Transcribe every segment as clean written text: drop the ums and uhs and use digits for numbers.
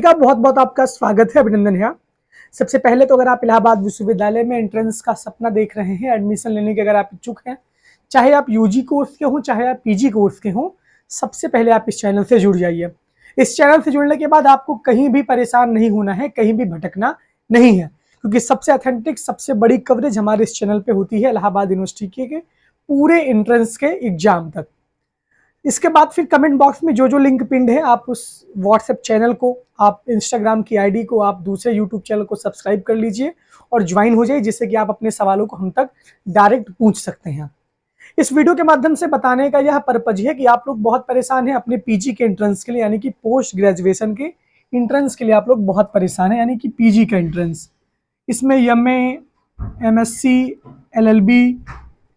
का बहुत बहुत आपका स्वागत है, अभिनंदन है। सबसे पहले तो अगर आप इलाहाबाद विश्वविद्यालय में एंट्रेंस का सपना देख रहे हैं, एडमिशन लेने के अगर आप इच्छुक हैं, चाहे आप यूजी कोर्स के हों चाहे आप पीजी कोर्स के हों, सबसे पहले आप इस चैनल से जुड़ जाइए। इस चैनल से जुड़ने के बाद आपको कहीं भी परेशान नहीं होना है, कहीं भी भटकना नहीं है, क्योंकि सबसे ऑथेंटिक सबसे बड़ी कवरेज हमारे इस चैनल पर होती है इलाहाबाद यूनिवर्सिटी के पूरे एंट्रेंस के एग्जाम तक। इसके बाद फिर कमेंट बॉक्स में जो जो लिंक पिंड है, आप उस व्हाट्सएप चैनल को, आप इंस्टाग्राम की आईडी को, आप दूसरे यूट्यूब चैनल को सब्सक्राइब कर लीजिए और ज्वाइन हो जाइए, जिससे कि आप अपने सवालों को हम तक डायरेक्ट पूछ सकते हैं। इस वीडियो के माध्यम से बताने का यह पर्पज है कि आप लोग बहुत परेशान हैं अपने पीजी के एंट्रेंस के लिए, यानी कि पोस्ट ग्रेजुएशन के एंट्रेंस के लिए आप लोग बहुत परेशान हैं, यानी कि पीजी का एंट्रेंस। इसमें एमए, एमएससी, एलएलबी,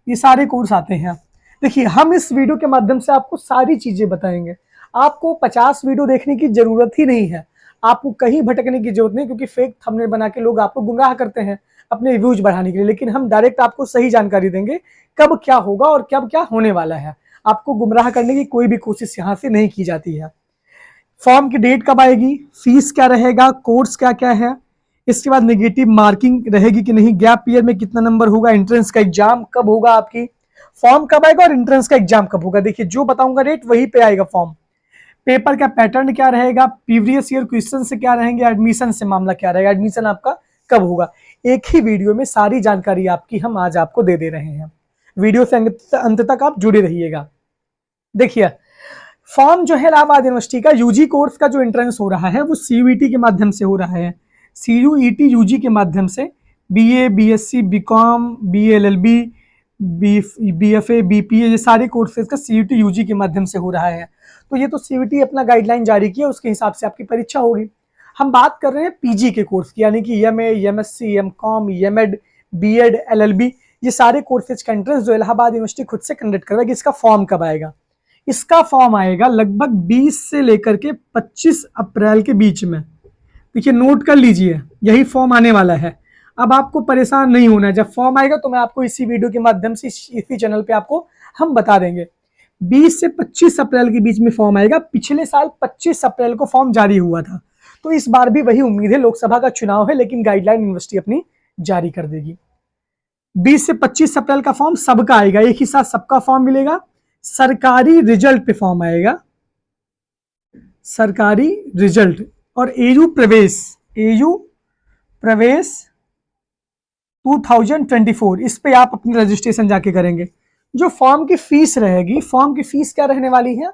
ये सारे कोर्स आते हैं। देखिए, हम इस वीडियो के माध्यम से आपको सारी चीजें बताएंगे। आपको 50 वीडियो देखने की जरूरत ही नहीं है, आपको कहीं भटकने की जरूरत नहीं, क्योंकि फेक थंबनेल बना के लोग आपको गुमराह करते हैं अपने व्यूज बढ़ाने के लिए। लेकिन हम डायरेक्ट आपको सही जानकारी देंगे कब क्या होगा और कब क्या होने वाला है। आपको गुमराह करने की कोई भी कोशिश यहाँ से नहीं की जाती है। फॉर्म की डेट कब आएगी, फीस क्या रहेगा, कोर्स क्या क्या है, इसके बाद नेगेटिव मार्किंग रहेगी कि नहीं, गैप ईयर में कितना नंबर होगा, एंट्रेंस का एग्जाम कब होगा, आपकी फॉर्म कब आएगा और एंट्रेंस का एग्जाम कब होगा। देखिए, जो बताऊंगा रेट वही पे आएगा फॉर्म। पेपर का पैटर्न क्या रहेगा, प्रीवियस ईयर क्वेश्चन से क्या रहेंगे, एडमिशन से मामला क्या रहेगा, एडमिशन आपका कब होगा। एक ही वीडियो में सारी जानकारी आपकी हम आज आपको दे रहे हैं। वीडियो से अंत तक आप जुड़े रहिएगा। देखिए, फॉर्म जो है इलाहाबाद यूनिवर्सिटी का यूजी कोर्स का जो एंट्रेंस हो रहा है वो सीयूईटी के माध्यम से हो रहा है। सीयूईटी यूजी के माध्यम से BA, BSc, BCom, BLLB, BFA, BPA, ये सारे कोर्सेज का सीयूटी यूजी के माध्यम से हो रहा है। तो ये तो सीयूटी अपना गाइडलाइन जारी किया, उसके हिसाब से आपकी परीक्षा होगी। हम बात कर रहे हैं पीजी के कोर्स की, यानी कि MA, MSc, MCom, MEd, BEd, LLB, ये सारे कोर्सेज का एंट्रेंस जो इलाहाबाद यूनिवर्सिटी खुद से कंडक्ट करवाएगी। इसका फॉर्म कब आएगा? इसका फॉर्म आएगा लगभग 20 से लेकर के 25 अप्रैल के बीच में। देखिए, नोट कर लीजिए, यही फॉर्म आने वाला है। अब आपको परेशान नहीं होना है, जब फॉर्म आएगा तो मैं आपको इसी वीडियो के माध्यम से इसी चैनल पे आपको हम बता देंगे। 20 से 25 अप्रैल के बीच में फॉर्म आएगा। पिछले साल 25 अप्रैल को फॉर्म जारी हुआ था, तो इस बार भी वही उम्मीद है। लोकसभा का चुनाव है, लेकिन गाइडलाइन यूनिवर्सिटी अपनी जारी कर देगी। 20 से 25 अप्रैल का फॉर्म सबका आएगा, एक ही साथ सबका फॉर्म मिलेगा। सरकारी रिजल्ट पे फॉर्म आएगा, सरकारी रिजल्ट। और एयू प्रवेश 2024, इस पे आप अपनी रजिस्ट्रेशन जाके करेंगे। जो फॉर्म की फीस रहेगी, फॉर्म की फीस क्या रहने वाली है?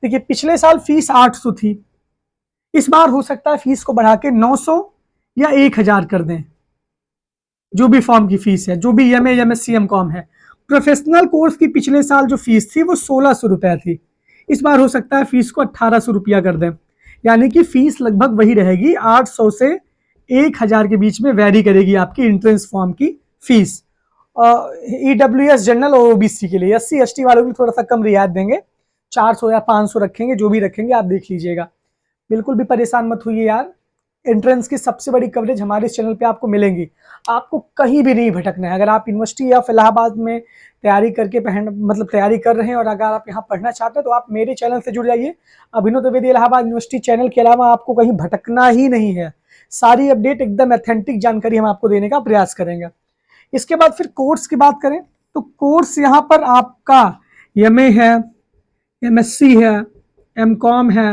देखिए, पिछले साल फीस 800 थी, इस बार हो सकता है फीस को बढ़ा के 900 या 1000 कर दें। जो भी फॉर्म की फीस है, जो भी एमए, एमएससी, एमकॉम है। प्रोफेशनल कोर्स की पिछले साल जो फीस थी वो 1600 रुपया थी, इस बार हो सकता है फीस को 1800 रुपया कर दें। यानी कि फीस लगभग वही रहेगी, 800 से 1000 के बीच में वैरी करेगी आपकी एंट्रेंस फॉर्म की फीस। ईडब्ल्यूएस जनरल और ओबीसी के लिए, एससी एसटी वालों को थोड़ा सा कम रियायत देंगे, 400 या 500 रखेंगे, जो भी रखेंगे आप देख लीजिएगा। बिल्कुल भी परेशान मत होइए यार, एंट्रेंस की सबसे बड़ी कवरेज हमारे इस चैनल पे आपको मिलेंगी। आपको कहीं भी नहीं भटकना है। अगर आप यूनिवर्सिटी या इलाहाबाद में तैयारी करके तैयारी कर रहे हैं और अगर आप यहाँ पढ़ना चाहते हैं, तो आप मेरे चैनल से जुड़ जाइए। अभिनव द्विवेदी इलाहाबाद यूनिवर्सिटी चैनल के अलावा आपको कहीं भटकना ही नहीं है। सारी अपडेट एकदम ऑथेंटिक जानकारी हम आपको देने का प्रयास करेंगे। इसके बाद फिर कोर्स की बात करें तो कोर्स यहाँ पर आपका एमए है, एमएससी है, एमकॉम है,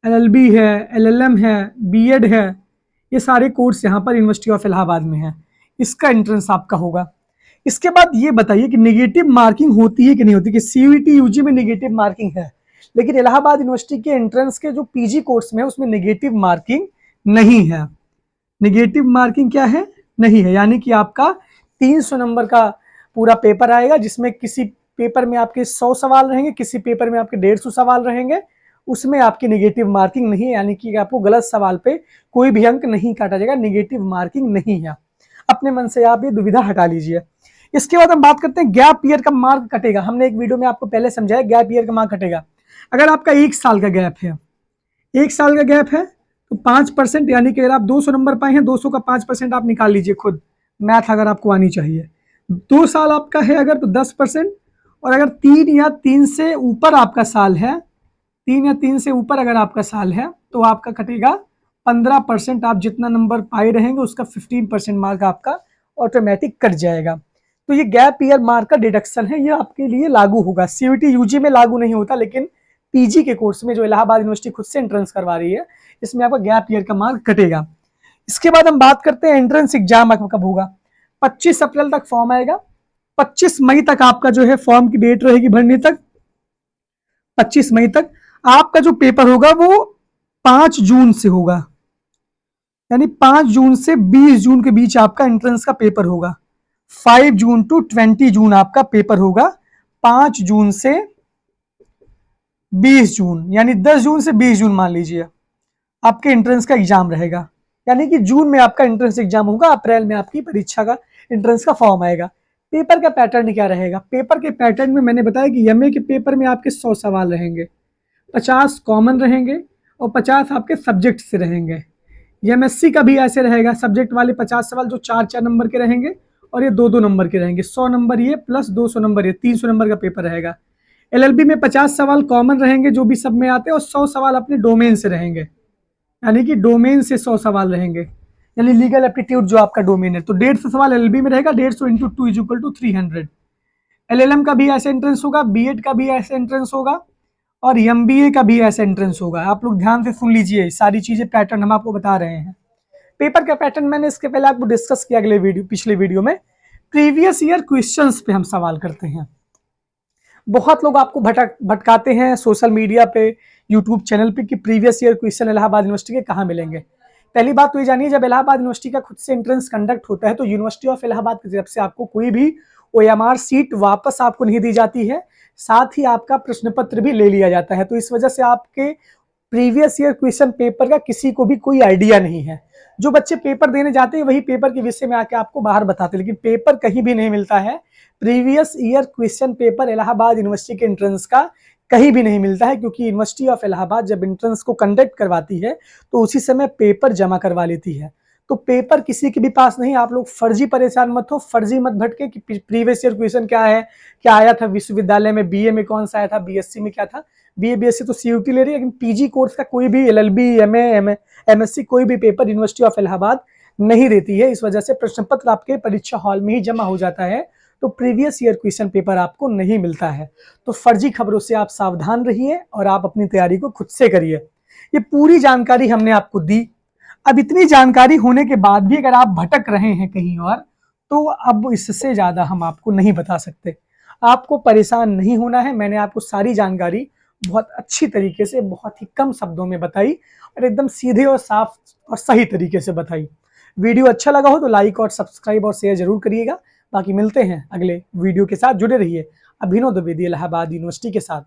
एलएलबी है, एलएलएम है, बीएड है, ये सारे कोर्स यहाँ पर यूनिवर्सिटी ऑफ इलाहाबाद में है। इसका एंट्रेंस आपका होगा। इसके बाद ये बताइए कि नेगेटिव मार्किंग होती है कि नहीं होती। कि सीयूईटी यूजी में नेगेटिव मार्किंग है, लेकिन इलाहाबाद यूनिवर्सिटी के एंट्रेंस के जो पीजी कोर्स में है उसमें नेगेटिव मार्किंग नहीं है। नेगेटिव मार्किंग क्या है? नहीं है। यानी कि आपका 300 नंबर का पूरा पेपर आएगा, जिसमें किसी पेपर में आपके 100 सवाल रहेंगे, किसी पेपर में आपके 150 सवाल रहेंगे, उसमें आपकी नेगेटिव मार्किंग नहीं है। यानी कि आपको गलत सवाल पे कोई भी अंक नहीं काटा जाएगा, नेगेटिव मार्किंग नहीं है। अपने मन से आप ये दुविधा हटा लीजिए। इसके बाद हम बात करते हैं गैप ईयर का मार्क कटेगा। हमने एक वीडियो में आपको पहले समझाया गैप ईयर का मार्क कटेगा। अगर आपका 1 साल का गैप है, 1 साल का गैप है तो 5%, यानी कि अगर आप 200 नंबर पाए हैं, 200 का 5% आप निकाल लीजिए खुद, मैथ अगर आपको आनी चाहिए। 2 साल आपका है अगर तो 10%, और अगर 3 या 3 से ऊपर आपका साल है, 3 या 3 से ऊपर अगर आपका साल है तो आपका कटेगा 15% आप जितना नंबर पाए रहेंगे उसका 15% मार्क आपका ऑटोमेटिक कट जाएगा। तो ये गैप ईयर मार्क का डिडक्शन है, ये आपके लिए लागू होगा। सीयूटी यूजी में लागू नहीं होता, लेकिन पीजी के कोर्स में जो इलाहाबाद यूनिवर्सिटी खुद से एंट्रेंस करवा रही है, इसमें आपका गैप ईयर का मार्क कटेगा। इसके बाद हम बात करते हैं एंट्रेंस एग्जाम कब होगा। 25 अप्रैल तक फॉर्म आएगा, 25 मई तक आपका जो है फॉर्म की डेट रहेगी भरने तक। 25 मई तक आपका जो पेपर होगा वो 5 जून से होगा, यानी 5 जून से 20 जून के बीच आपका एंट्रेंस का पेपर होगा। 5 जून टू 20 जून आपका पेपर होगा। 5 जून से 20 जून, यानी 10 जून से 20 जून मान लीजिए आपके एंट्रेंस का एग्जाम रहेगा। यानी कि जून में आपका एंट्रेंस एग्जाम होगा, अप्रैल में आपकी परीक्षा का एंट्रेंस का फॉर्म आएगा। पेपर का पैटर्न क्या रहेगा? पेपर के पैटर्न में मैंने बताया कि एमए के पेपर में आपके 100 सवाल रहेंगे, 50 कॉमन रहेंगे और 50 आपके सब्जेक्ट से रहेंगे। एमएससी का भी ऐसे रहेगा, सब्जेक्ट वाले 50 सवाल जो 4-4 नंबर के रहेंगे और ये 2-2 नंबर के रहेंगे। 100 नंबर ये प्लस 200 नंबर ये, 300 नंबर का पेपर रहेगा। एलएलबी में 50 सवाल कॉमन रहेंगे जो भी सब में आते हैं और 100 सवाल अपने डोमेन से रहेंगे, यानी कि डोमेन से 100 सवाल रहेंगे, यानी लीगल एप्टीट्यूड जो आपका डोमेन है। तो 150 सवाल एलएलबी में रहेगा, 150 into 2 is equal to 300। LLM का भी ऐसे एंट्रेंस होगा, बीएड का भी ऐसे एंट्रेंस होगा और एमबीए का भी ऐसे एंट्रेंस होगा। आप लोग ध्यान से सुन लीजिए, सारी चीजें पैटर्न हम आपको बता रहे हैं। पेपर का पैटर्न मैंने इसके पहले आपको डिस्कस किया पिछले वीडियो में। प्रीवियस ईयर क्वेश्चंस पे हम सवाल करते हैं। बहुत लोग आपको भटकाते हैं सोशल मीडिया पे, यूट्यूब चैनल पे कि previous year question Allahabad university के कहाँ मिलेंगे। पहली बात तो ये जानिए, जब इलाहाबाद यूनिवर्सिटी का खुद से एंट्रेंस कंडक्ट होता है तो यूनिवर्सिटी ऑफ इलाहाबाद की तरफ से आपको कोई भी ओएमआर सीट वापस आपको नहीं दी जाती है, साथ ही आपका प्रश्न पत्र भी ले लिया जाता है। तो इस वजह से आपके प्रीवियस ईयर क्वेश्चन पेपर का किसी को भी कोई आइडिया नहीं है। जो बच्चे पेपर देने जाते हैं वही पेपर के विषय में आके आपको बाहर बताते हैं, लेकिन पेपर कहीं भी नहीं मिलता है। Previous year question paper Allahabad university के एंट्रेंस का कहीं भी नहीं मिलता है, क्योंकि यूनिवर्सिटी ऑफ इलाहाबाद जब एंट्रेंस को कंडक्ट करवाती है तो उसी समय पेपर जमा करवा लेती है। तो पेपर किसी के भी पास नहीं। आप लोग फर्जी परेशान मत हो, फर्जी मत भटके कि प्रीवियस ईयर क्वेश्चन क्या है, क्या आया था विश्वविद्यालय में, बीए में कौन सा आया था, बीएससी में क्या था। बीए बीएससी तो सीयूटी ले रही है, लेकिन पीजी कोर्स का कोई भी एलएलबी, एमए, एमएससी कोई भी पेपर यूनिवर्सिटी ऑफ इलाहाबाद नहीं देती है। इस वजह से प्रश्न पत्र आपके परीक्षा हॉल में ही जमा हो जाता है, तो प्रीवियस ईयर क्वेश्चन पेपर आपको नहीं मिलता है। तो फर्जी खबरों से आप सावधान रहिए और आप अपनी तैयारी को खुद से करिए। ये पूरी जानकारी हमने आपको दी। अब इतनी जानकारी होने के बाद भी अगर आप भटक रहे हैं कहीं और, तो अब इससे ज्यादा हम आपको नहीं बता सकते। आपको परेशान नहीं होना है। मैंने आपको सारी जानकारी बहुत अच्छी तरीके से, बहुत ही कम शब्दों में बताई और एकदम सीधे और साफ और सही तरीके से बताई। वीडियो अच्छा लगा हो तो लाइक और सब्सक्राइब और शेयर जरूर करिएगा। बाकी मिलते हैं अगले वीडियो के साथ। जुड़े रहिए अभिनव द्विवेदी इलाहाबाद यूनिवर्सिटी के साथ।